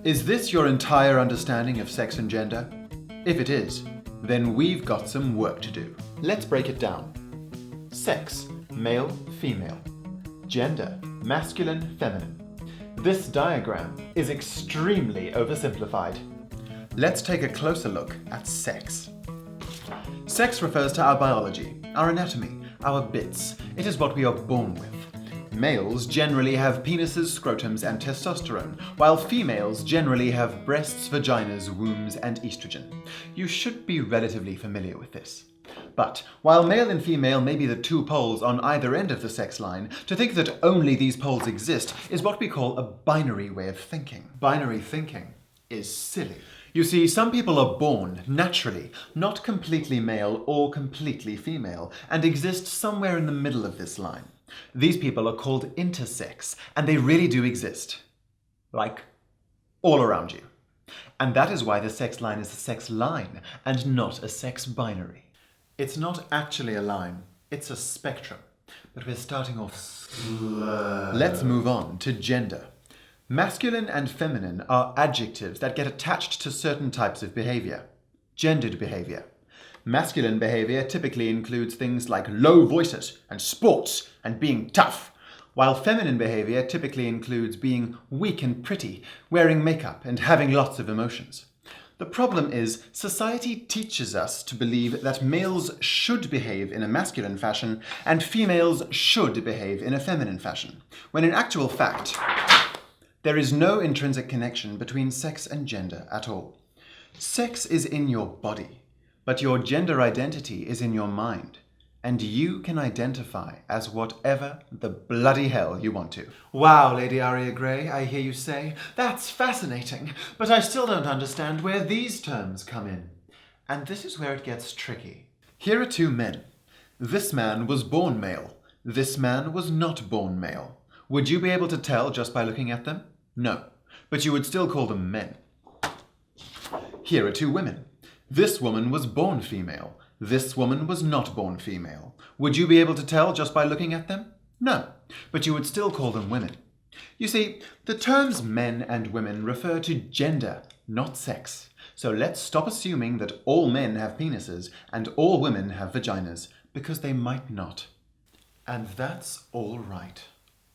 Is this your entire understanding of sex and gender? If it is, then we've got some work to do. Let's break it down. Sex, male, female. Gender, masculine, feminine. This diagram is extremely oversimplified. Let's take a closer look at sex. Sex refers to our biology, our anatomy, our bits. It is what we are born with. Males generally have penises, scrotums, and testosterone, while females generally have breasts, vaginas, wombs, and estrogen. You should be relatively familiar with this. But while male and female may be the two poles on either end of the sex line, to think that only these poles exist is what we call a binary way of thinking. Binary thinking is silly. You see, some people are born naturally, not completely male or completely female, and exist somewhere in the middle of this line. These people are called intersex, and they really do exist. Like, all around you. And that is why the sex line is a sex line, and not a sex binary. It's not actually a line, it's a spectrum. But we're starting off slow. Let's move on to gender. Masculine and feminine are adjectives that get attached to certain types of behavior. Gendered behavior. Masculine behavior typically includes things like low voices and sports and being tough, while feminine behavior typically includes being weak and pretty, wearing makeup, and having lots of emotions. The problem is, society teaches us to believe that males should behave in a masculine fashion and females should behave in a feminine fashion, when in actual fact, there is no intrinsic connection between sex and gender at all. Sex is in your body. But your gender identity is in your mind, and you can identify as whatever the bloody hell you want to. Wow, Lady Aria Grey, I hear you say, that's fascinating, but I still don't understand where these terms come in. And this is where it gets tricky. Here are two men. This man was born male. This man was not born male. Would you be able to tell just by looking at them? No, but you would still call them men. Here are two women. This woman was born female. This woman was not born female. Would you be able to tell just by looking at them? No, but you would still call them women. You see, the terms men and women refer to gender, not sex. So let's stop assuming that all men have penises and all women have vaginas, because they might not. And that's all right.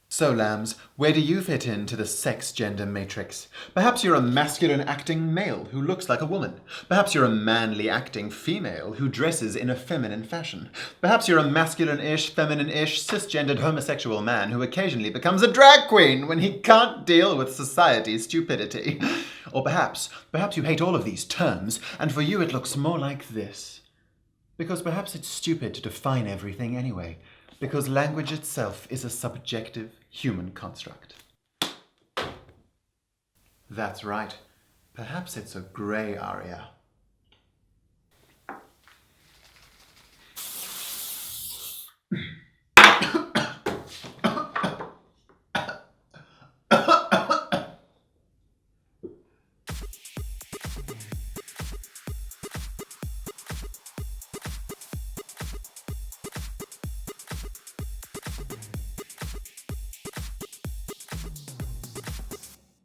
So, lambs, where do you fit into the sex-gender matrix? Perhaps you're a masculine-acting male who looks like a woman. Perhaps you're a manly-acting female who dresses in a feminine fashion. Perhaps you're a masculine-ish, feminine-ish, cisgendered homosexual man who occasionally becomes a drag queen when he can't deal with society's stupidity. Or perhaps you hate all of these terms, and for you it looks more like this. Because perhaps it's stupid to define everything anyway. Because language itself is a subjective human construct. That's right. Perhaps it's a grey area.